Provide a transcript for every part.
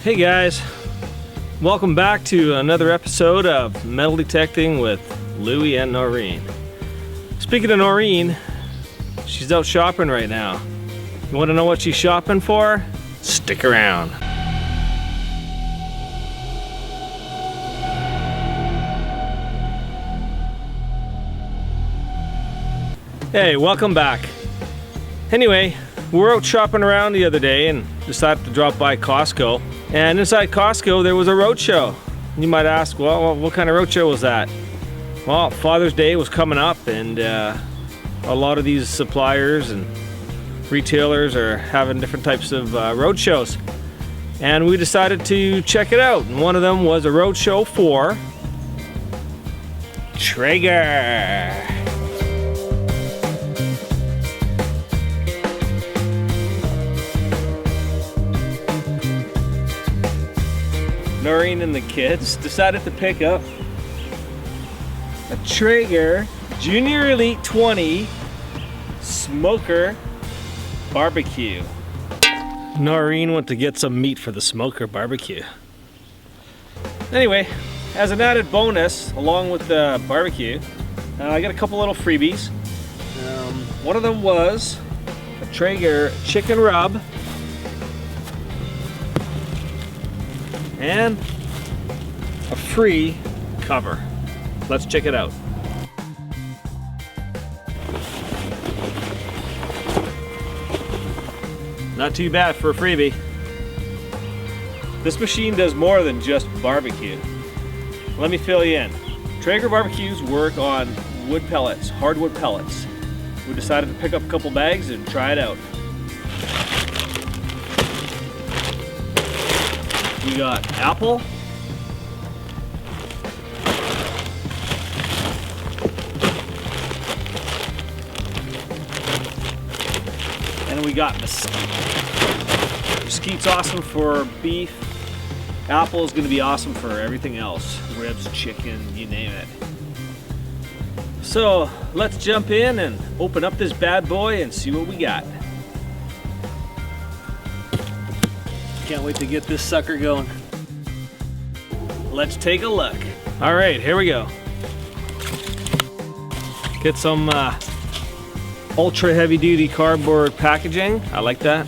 Hey guys, welcome back to another episode of Metal Detecting with Louie and Noreen. Speaking of Noreen, she's out shopping right now. You want to know what she's shopping for? Stick around. Hey, welcome back. Anyway, we were out shopping around the other day and decided to drop by Costco. And inside Costco, there was a road show. You might ask, well, what kind of road show was that? Well, Father's Day was coming up, and a lot of these suppliers and retailers are having different types of road shows. And we decided to check it out. And one of them was a road show for Traeger. Noreen and the kids decided to pick up a Traeger Junior Elite 20 smoker barbecue. Noreen went to get some meat for the smoker barbecue. Anyway, as an added bonus, along with the barbecue, I got a couple little freebies. One of them was a Traeger chicken rub and a free cover. Let's check it out. Not too bad for a freebie. This machine does more than just barbecue. Let me fill you in. Traeger barbecues work on wood pellets, hardwood pellets. We decided to pick up a couple bags and try it out. We got apple, and we got mesquite. Mesquite's awesome for beef. Apple is going to be awesome for everything else. Ribs, chicken, you name it. So let's jump in and open up this bad boy and see what we got. Can't wait to get this sucker going. Let's take a look. All right, here we go. Get some ultra heavy duty cardboard packaging. I like that.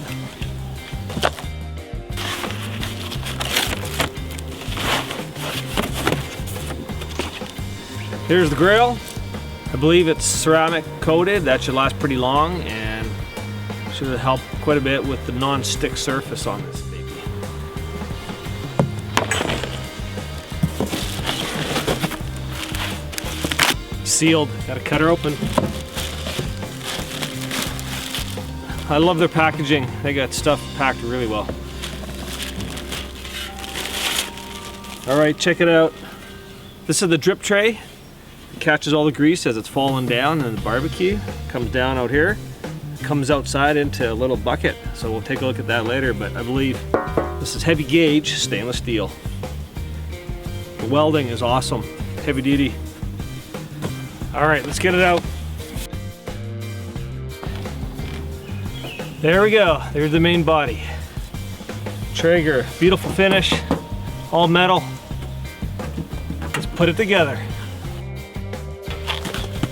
Here's the grill. I believe it's ceramic coated. That should last pretty long and should help quite a bit with the non-stick surface on this baby. Sealed. Gotta cut her open. I love their packaging. They got stuff packed really well. All right, check it out. This is the drip tray. It catches all the grease as it's falling down, and the barbecue comes down out here. Comes outside into a little bucket. So we'll take a look at that later, but I believe this is heavy gauge stainless steel. The welding is awesome. Heavy duty. All right, let's get it out. There we go. There's the main body. Traeger, beautiful finish, all metal. Let's put it together.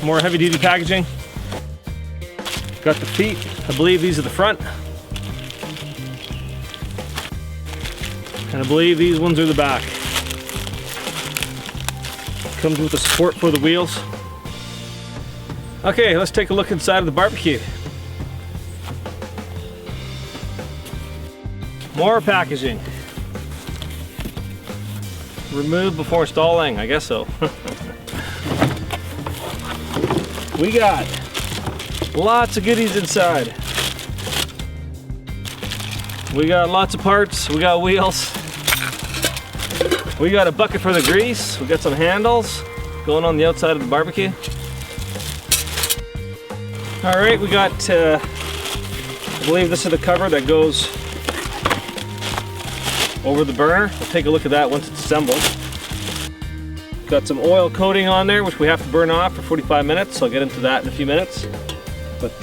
More heavy duty packaging. Got the feet. I believe these are the front. And I believe these ones are the back. Comes with the support for the wheels. Okay, let's take a look inside of the barbecue. More packaging. Remove before installing, I guess so. We got lots of goodies inside. We got lots of parts, we got wheels. We got a bucket for the grease. We got some handles going on the outside of the barbecue. All right, we got, I believe this is the cover that goes over the burner. We'll take a look at that once it's assembled. Got some oil coating on there, which we have to burn off for 45 minutes. So I'll get into that in a few minutes. But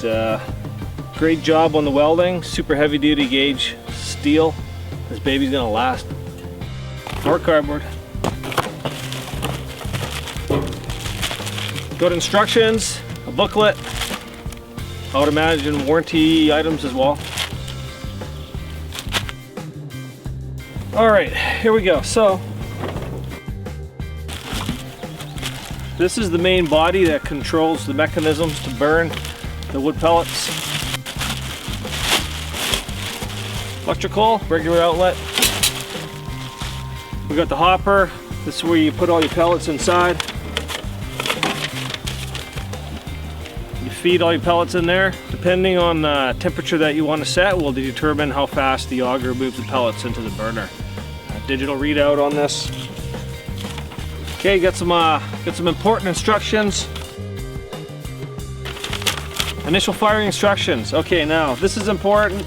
great job on the welding, super heavy duty gauge steel. This baby's gonna last. More cardboard. Good instructions, a booklet. I would imagine warranty items as well. All right, here we go. So this is the main body that controls the mechanisms to burn the wood pellets. Electrical, regular outlet. We got the hopper. This is where you put all your pellets inside. You feed all your pellets in there. Depending on the temperature that you want to set will determine how fast the auger moves the pellets into the burner. Digital readout on this. Okay, got some important instructions. Initial firing instructions. Okay, now this is important.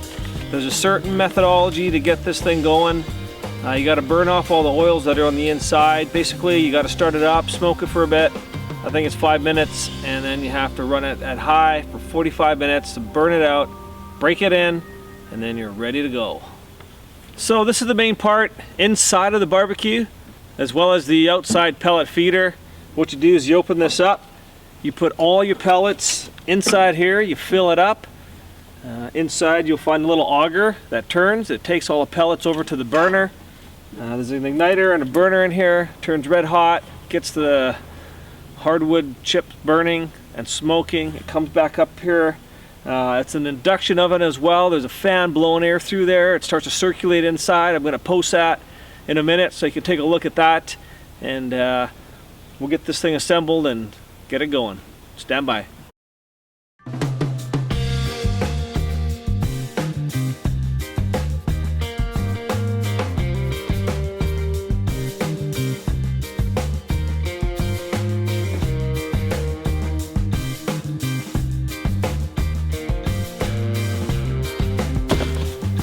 There's a certain methodology to get this thing going. You got to burn off all the oils that are on the inside. Basically, you got to start it up, smoke it for a bit. I think it's 5 minutes, and then you have to run it at high for 45 minutes to burn it out, break it in, and then you're ready to go. So this is the main part inside of the barbecue, as well as the outside pellet feeder. What you do is you open this up, you put all your pellets inside here, you fill it up. Inside you'll find a little auger that turns. It takes all the pellets over to the burner. There's an igniter and a burner in here, turns red hot, gets the hardwood chips burning and smoking. It comes back up here. It's an induction oven as well. There's a fan blowing air through there. It starts to circulate inside. I'm going to post that in a minute so you can take a look at that, and we'll get this thing assembled and get it going. Stand by.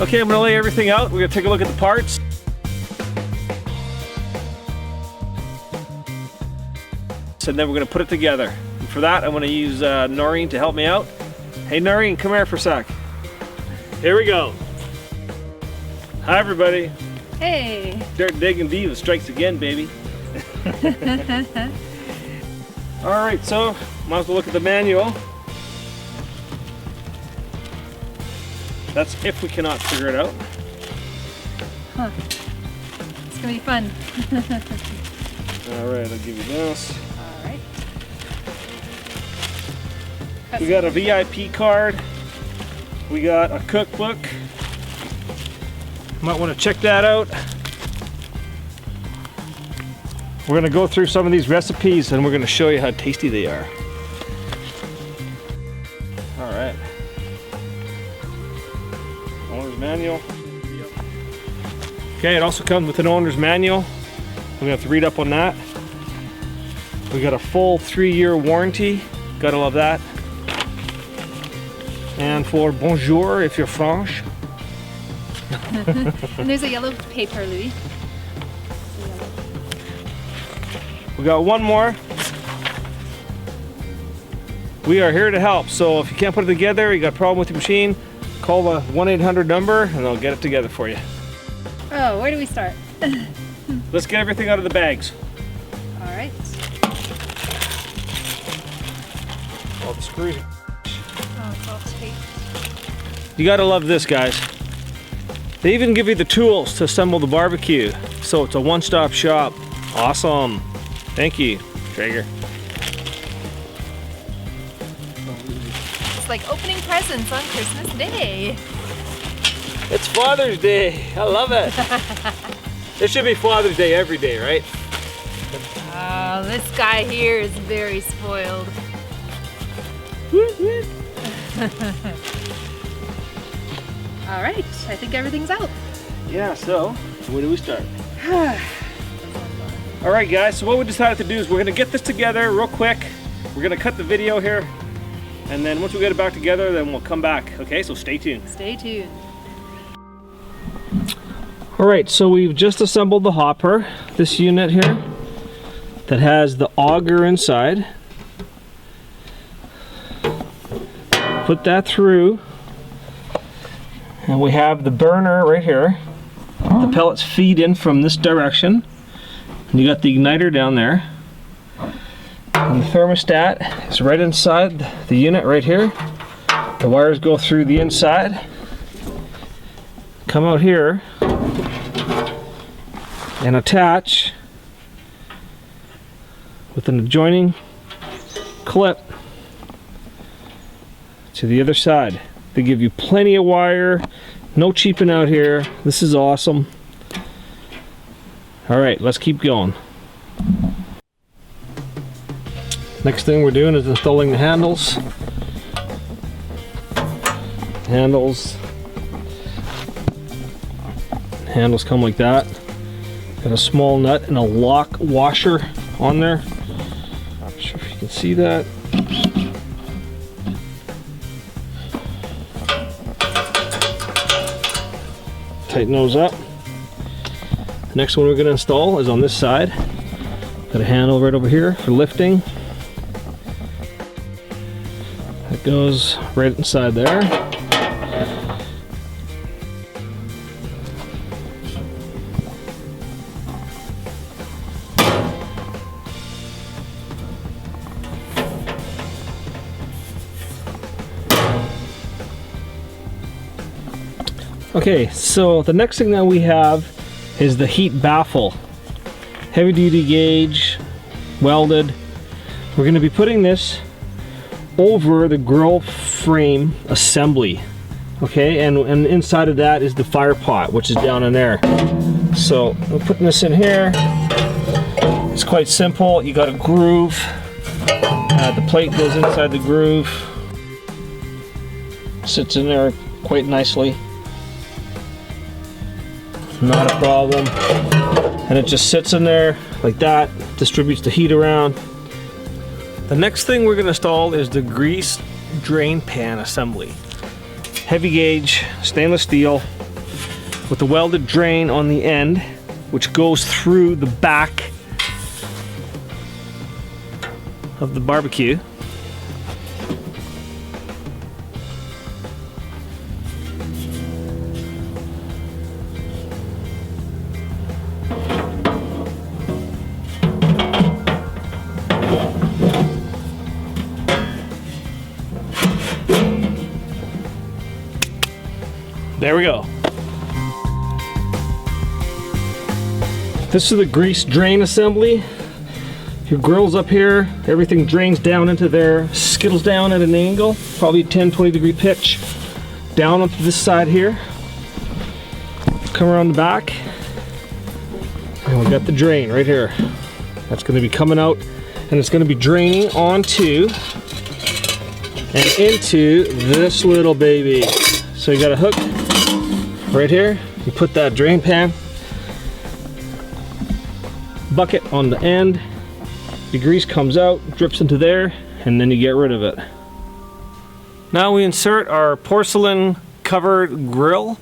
Okay, I'm gonna lay everything out. We're gonna take a look at the parts. And then we're gonna put it together. And for that, I'm gonna use Noreen to help me out. Hey Noreen, come here for a sec. Here we go. Hi everybody. Hey. Dirt Digging Diva strikes again, baby. All right, so might as well look at the manual. That's if we cannot figure it out. Huh. It's gonna be fun. All right, I'll give you this. All right. We got a VIP card. We got a cookbook. Might want to check that out. We're gonna go through some of these recipes and we're gonna show you how tasty they are. All right. Owner's manual. Okay, it also comes with an owner's manual. We have to read up on that. We got a full 3-year warranty. Gotta love that. And for bonjour, if you're French. And there's a yellow paper, Louie. We got one more. We are here to help. So if you can't put it together, you got a problem with your machine, call the 1-800 number and they'll get it together for you. Oh, where do we start? Let's get everything out of the bags. All right. All the screws. Oh, it's all taped. You gotta love this, guys. They even give you the tools to assemble the barbecue. So it's a one-stop shop. Awesome. Thank you, Traeger. It's like opening presents on Christmas Day. It's Father's Day. I love it. It should be Father's Day every day, right? Oh, this guy here is very spoiled. All right, I think everything's out. Yeah, so where do we start? All right, guys, so what we decided to do is we're gonna get this together real quick. We're gonna cut the video here, and then once we get it back together, then we'll come back. Okay, so stay tuned. Stay tuned. All right, so we've just assembled the hopper, this unit here, that has the auger inside. Put that through, and we have the burner right here. The pellets feed in from this direction. And you got the igniter down there. And the thermostat is right inside the unit right here. The wires go through the inside, come out here, and attach with an adjoining clip to the other side. They give you plenty of wire, no cheaping out here. This is awesome. All right, let's keep going. Next thing we're doing is installing the handles. Handles come like that. Got a small nut and a lock washer on there. Not sure if you can see that. Tighten those up. The next one we're going to install is on this side. Got a handle right over here for lifting. That goes right inside there. Okay, so the next thing that we have is the heat baffle. Heavy duty gauge, welded. We're going to be putting this over the grill frame assembly. Okay, and inside of that is the fire pot, which is down in there. So we're putting this in here. It's quite simple. You got a groove. The plate goes inside the groove. Sits in there quite nicely. Not a problem. And it just sits in there like that, distributes the heat around. The next thing we're going to install is the grease drain pan assembly. Heavy gauge stainless steel with a welded drain on the end, which goes through the back of the barbecue. There we go. This is the grease drain assembly. Your grill's up here, everything drains down into there, skittles down at an angle, probably 10-20 degree pitch, down onto this side here. Come around the back, and we got the drain right here. That's going to be coming out, and it's going to be draining onto and into this little baby. So you got a hook right here. You put that drain pan bucket on the end. The grease comes out, drips into there, and then you get rid of it. Now we insert our porcelain covered grill.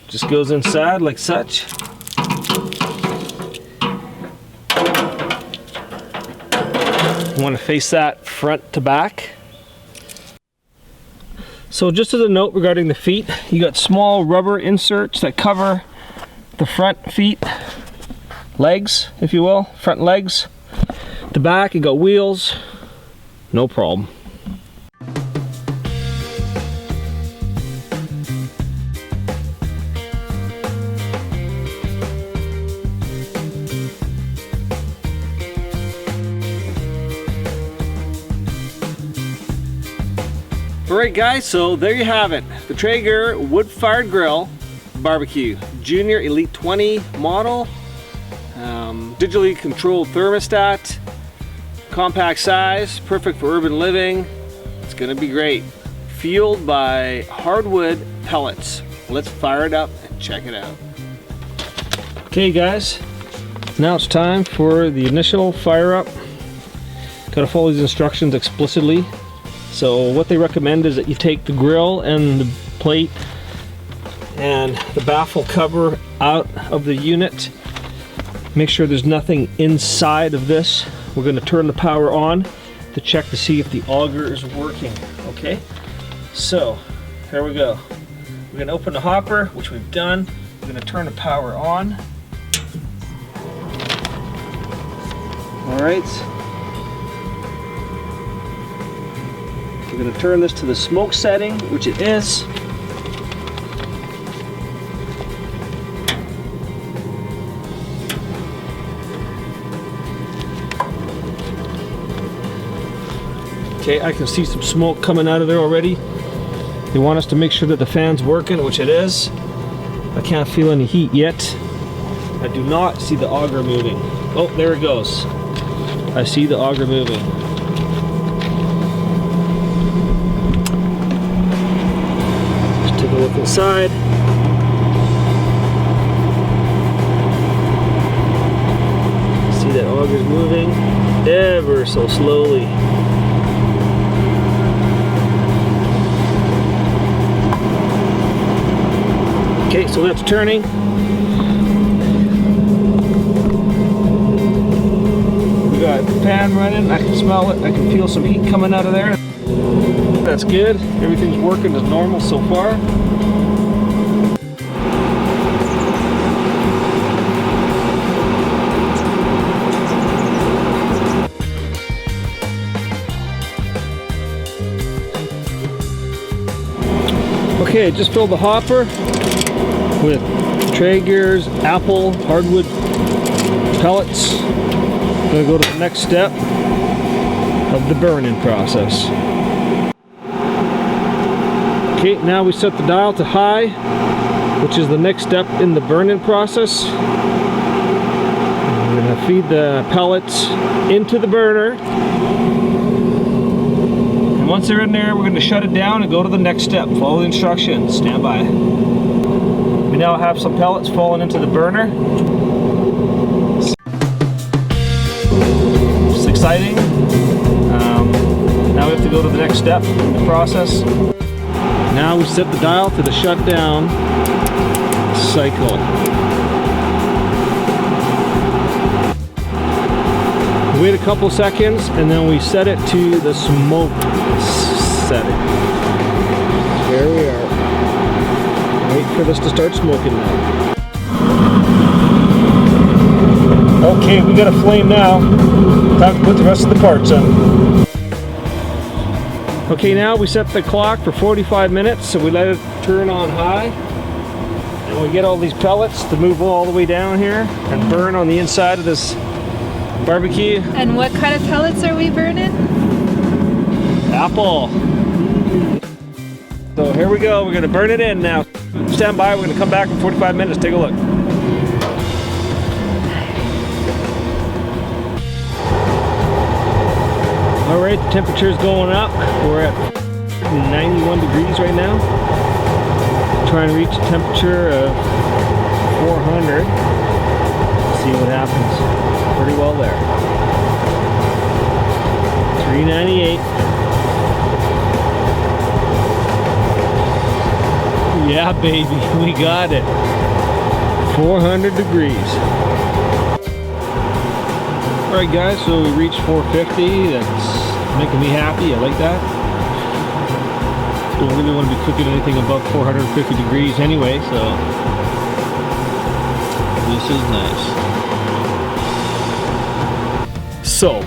Just goes inside like such. You want to face that front to back. So just as a note regarding the feet, you got small rubber inserts that cover the front feet, legs, if you will, front legs. The back, you got wheels, no problem. Alright guys, so there you have it. The Traeger Wood-Fired Grill Barbecue Junior Elite 20 model. Digitally controlled thermostat. Compact size, perfect for urban living. It's gonna be great. Fueled by hardwood pellets. Let's fire it up and check it out. Okay guys, now it's time for the initial fire up. Gotta follow these instructions explicitly. So what they recommend is that you take the grill and the plate and the baffle cover out of the unit. Make sure there's nothing inside of this. We're going to turn the power on to check to see if the auger is working. Okay, so here we go. We're gonna open the hopper, which we've done. We're gonna turn the power on. All right. We're gonna turn this to the smoke setting, which it is. Okay, I can see some smoke coming out of there already. They want us to make sure that the fan's working, which it is. I can't feel any heat yet. I do not see the auger moving. Oh, there it goes. I see the auger moving. Just take a look inside. See that auger's moving ever so slowly. Okay, so that's turning. We got the pan running. I can smell it. I can feel some heat coming out of there. That's good. Everything's working as normal so far. Okay, just filled the hopper with Traeger's apple hardwood pellets. Gonna go to the next step of the burning process. Okay, now we set the dial to high, which is the next step in the burning process. We're gonna feed the pellets into the burner. And once they're in there, we're gonna shut it down and go to the next step. Follow the instructions, stand by. We now have some pellets falling into the burner. It's exciting. Now we have to go to the next step in the process. Now we set the dial to the shutdown cycle. Wait a couple seconds and then we set it to the smoke setting. There we are. Wait for this to start smoking now. Okay, we got a flame now. Time to put the rest of the parts in. Okay, now we set the clock for 45 minutes, so we let it turn on high. And we get all these pellets to move all the way down here and burn on the inside of this barbecue. And what kind of pellets are we burning? Apple. So here we go, we're gonna burn it in now. Stand by, we're gonna come back in 45 minutes, take a look. All right, the temperature's going up. We're at 91 degrees right now. Trying to reach a temperature of 400. See what happens. Pretty well there. 398. Yeah, baby, we got it. 400 degrees. All right, guys, so we reached 450. That's making me happy. I like that. Don't really want to be cooking anything above 450 degrees anyway, so this is nice. So,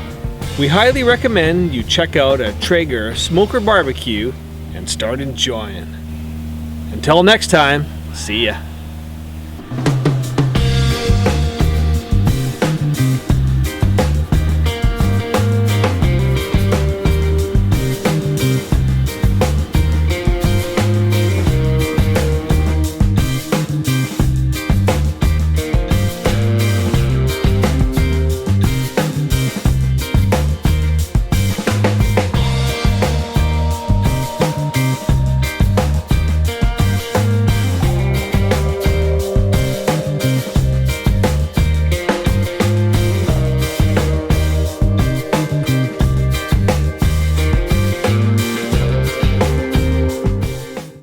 we highly recommend you check out a Traeger Smoker Barbecue and start enjoying. Until next time, see ya.